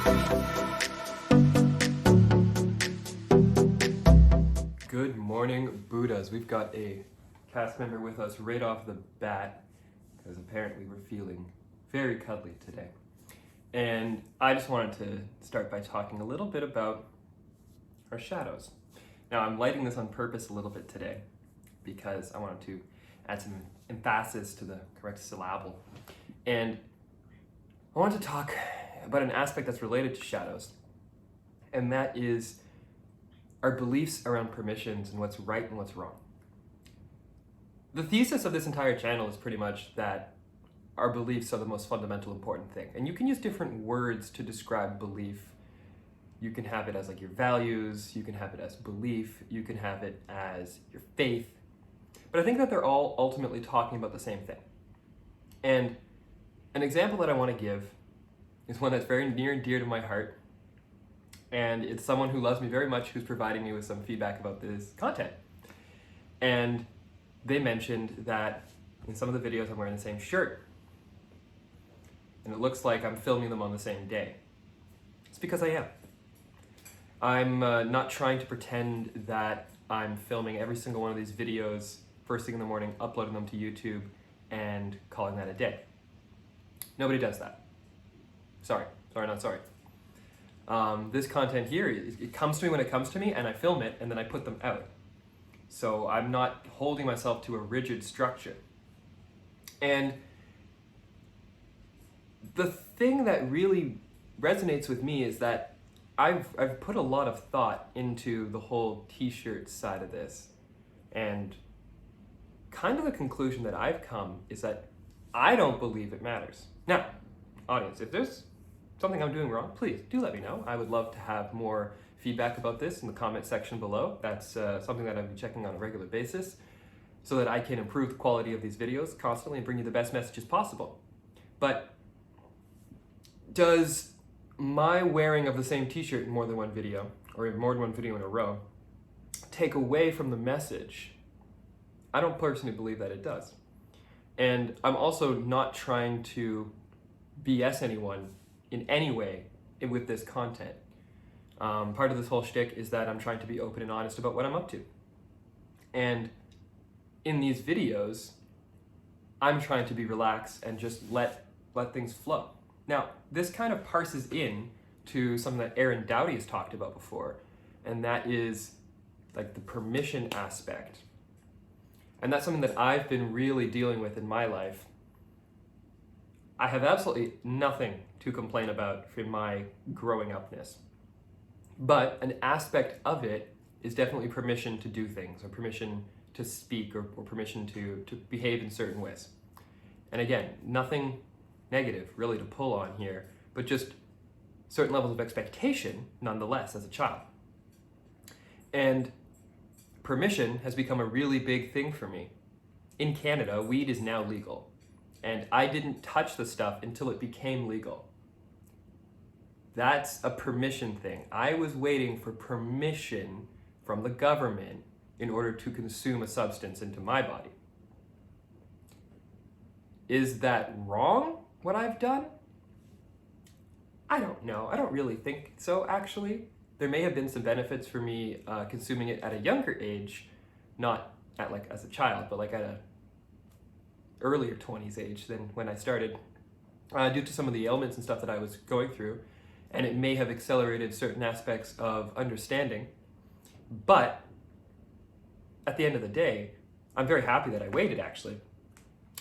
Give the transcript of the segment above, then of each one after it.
Good morning, Buddhas. We've got a cast member with us right off the bat because apparently we're feeling very cuddly today. And I just wanted to start by talking a little bit about our shadows. Now, I'm lighting this on purpose a little bit today because I wanted to add some emphasis to the correct syllable. And I want to talk about an aspect that's related to shadows, and that is our beliefs around permissions and what's right and what's wrong. The thesis of this entire channel is pretty much that our beliefs are the most fundamental important thing. And you can use different words to describe belief. You can have it as like your values, you can have it as belief, you can have it as your faith. But I think that they're all ultimately talking about the same thing. And an example that I want to give is one that's very near and dear to my heart. And it's someone who loves me very much who's providing me with some feedback about this content. And they mentioned that in some of the videos I'm wearing the same shirt. And it looks like I'm filming them on the same day. It's because I am. I'm not trying to pretend that I'm filming every single one of these videos first thing in the morning, uploading them to YouTube, and calling that a day. Nobody does that. Sorry, not sorry. This content here, it comes to me when it comes to me, and I film it, and then I put them out. So I'm not holding myself to a rigid structure. And the thing that really resonates with me is that I've put a lot of thought into the whole t-shirt side of this. And kind of the conclusion that I've come is that I don't believe it matters. Now, audience, if there's something I'm doing wrong, please do let me know. I would love to have more feedback about this in the comment section below. That's something that I'll be checking on a regular basis so that I can improve the quality of these videos constantly and bring you the best messages possible. But does my wearing of the same t-shirt in more than one video, or in more than one video in a row, take away from the message? I don't personally believe that it does. And I'm also not trying to BS anyone in any way with this content. Part of this whole shtick is that I'm trying to be open and honest about what I'm up to. And in these videos, I'm trying to be relaxed and just let things flow. Now, this kind of parses in to something that Aaron Doughty has talked about before, and that is like the permission aspect. And that's something that I've been really dealing with in my life. I have absolutely nothing to complain about from my growing upness. But an aspect of it is definitely permission to do things, or permission to speak, or permission to behave in certain ways. And again, nothing negative really to pull on here, but just certain levels of expectation nonetheless as a child. And permission has become a really big thing for me. In Canada, weed is now legal. And I didn't touch the stuff until it became legal. That's a permission thing. I was waiting for permission from the government in order to consume a substance into my body. Is that wrong, what I've done? I don't know. I don't really think so, actually. There may have been some benefits for me consuming it at a younger age, not at like as a child, but like at a earlier 20s age than when I started, due to some of the ailments and stuff that I was going through, and it may have accelerated certain aspects of understanding. But at the end of the day, I'm very happy that I waited, actually,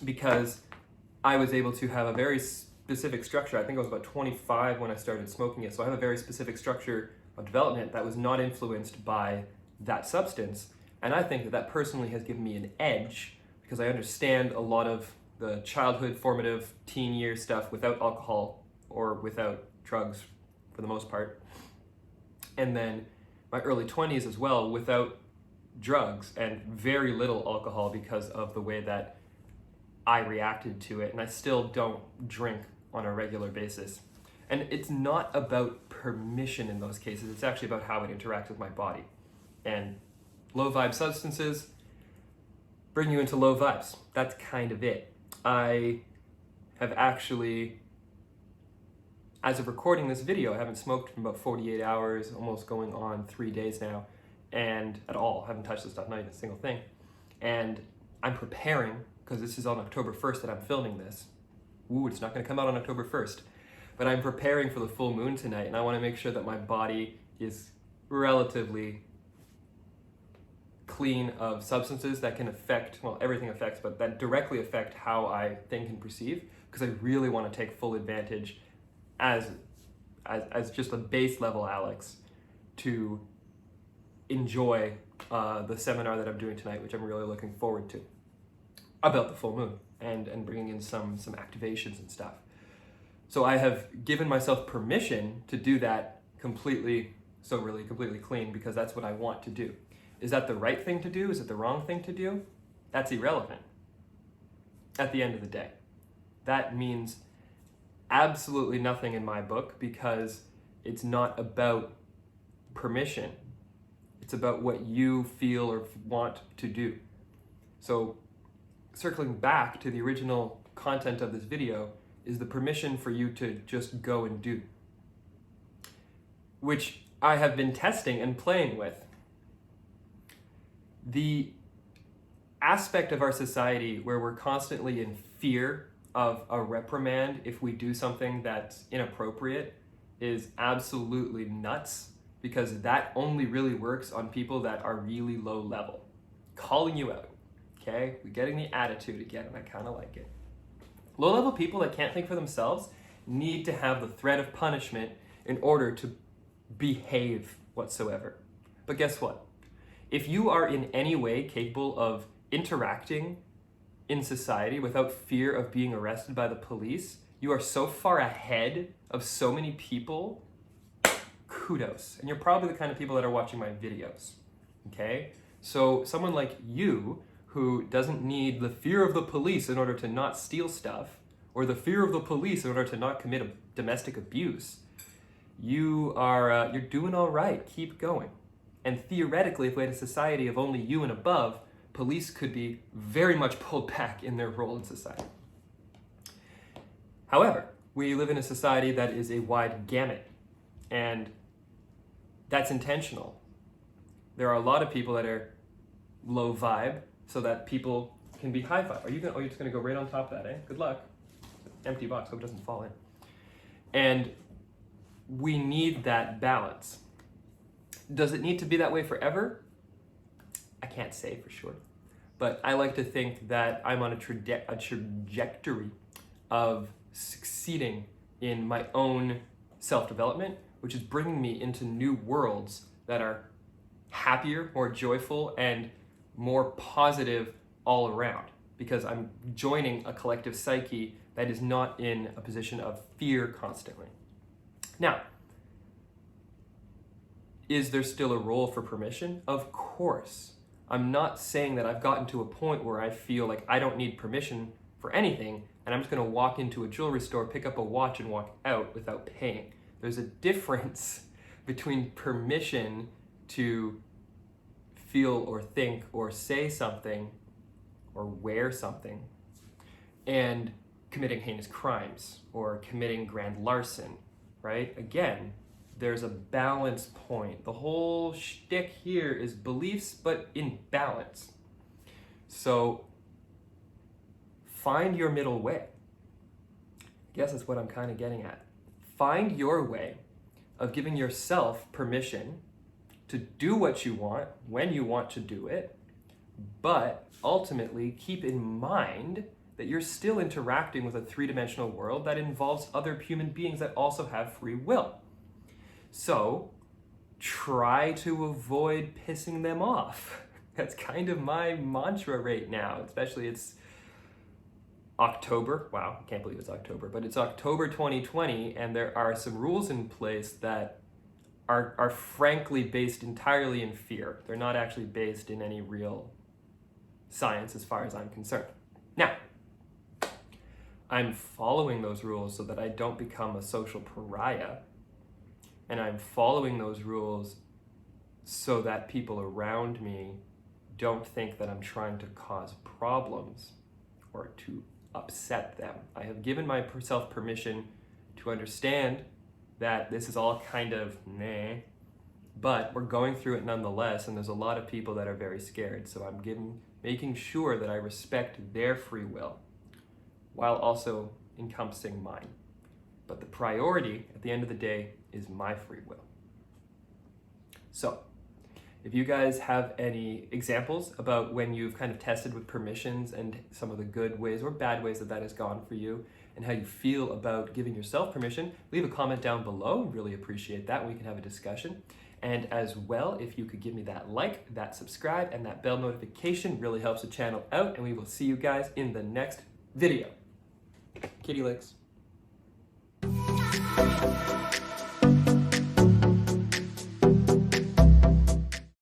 because I was able to have a very specific structure. I think I was about 25 when I started smoking it, so I have a very specific structure of development that was not influenced by that substance, and I think that that personally has given me an edge because I understand a lot of the childhood, formative, teen year stuff without alcohol or without drugs for the most part. And then my early 20s as well without drugs and very little alcohol because of the way that I reacted to it. And I still don't drink on a regular basis. And it's not about permission in those cases. It's actually about how it interacts with my body. And low vibe substances bring you into low vibes. That's kind of it. I have actually as of recording this video, I haven't smoked in about 48 hours, almost going on 3 days now, and at all, I haven't touched this stuff, not even a single thing. And I'm preparing, because this is on October 1st that I'm filming this. Ooh, it's not gonna come out on October 1st. But I'm preparing for the full moon tonight, and I wanna make sure that my body is relatively clean of substances that can affect, well, everything affects, but that directly affect how I think and perceive, because I really wanna take full advantage as just a base level Alex to enjoy the seminar that I'm doing tonight, which I'm really looking forward to, about the full moon and bringing in some activations and stuff. So I have given myself permission to do that completely clean, because that's what I want to do. Is that the right thing to do? Is it the wrong thing to do? That's irrelevant at the end of the day. That means absolutely nothing in my book, because it's not about permission. It's about what you feel or want to do. So circling back to the original content of this video is the permission for you to just go and do, which I have been testing and playing with. The aspect of our society where we're constantly in fear of a reprimand if we do something that's inappropriate is absolutely nuts, because that only really works on people that are really low level. Calling you out, okay? We're getting the attitude again, and I kind of like it. Low level people that can't think for themselves need to have the threat of punishment in order to behave whatsoever. But guess what? If you are in any way capable of interacting in society without fear of being arrested by the police, you are so far ahead of so many people. Kudos. And you're probably the kind of people that are watching my videos, okay? So someone like you who doesn't need the fear of the police in order to not steal stuff, or the fear of the police in order to not commit a domestic abuse, you're doing all right. Keep going. And theoretically, if we had a society of only you and above, police could be very much pulled back in their role in society. However, we live in a society that is a wide gamut, and that's intentional. There are a lot of people that are low vibe so that people can be high vibe. You're just gonna go right on top of that, eh? Good luck. Empty box, hope it doesn't fall in. And we need that balance. Does it need to be that way forever? I can't say for sure. But I like to think that I'm on a trajectory of succeeding in my own self-development, which is bringing me into new worlds that are happier, more joyful, and more positive all around, because I'm joining a collective psyche that is not in a position of fear constantly. Now, is there still a role for permission? Of course. I'm not saying that I've gotten to a point where I feel like I don't need permission for anything, and I'm just gonna walk into a jewelry store, pick up a watch, and walk out without paying. There's a difference between permission to feel or think or say something or wear something and committing heinous crimes or committing grand larceny, right? Again, there's a balance point. The whole shtick here is beliefs, but in balance. So find your middle way. I guess that's what I'm kind of getting at. Find your way of giving yourself permission to do what you want when you want to do it, but ultimately keep in mind that you're still interacting with a three-dimensional world that involves other human beings that also have free will. So try to avoid pissing them off. That's kind of my mantra right now, especially it's October. Wow, I can't believe it's October, but it's October 2020, and there are some rules in place that are frankly based entirely in fear. They're not actually based in any real science as far as I'm concerned. Now, I'm following those rules so that I don't become a social pariah, and I'm following those rules so that people around me don't think that I'm trying to cause problems or to upset them. I have given myself permission to understand that this is all kind of meh, but we're going through it nonetheless, and there's a lot of people that are very scared. So I'm making sure that I respect their free will while also encompassing mine. But the priority at the end of the day is my free will. So if you guys have any examples about when you've kind of tested with permissions and some of the good ways or bad ways that has gone for you, and how you feel about giving yourself permission, leave a comment down below. Really appreciate that. We can have a discussion. And as well, if you could give me that like, that subscribe, and that bell notification, really helps the channel out. And we will see you guys in the next video. Kitty licks.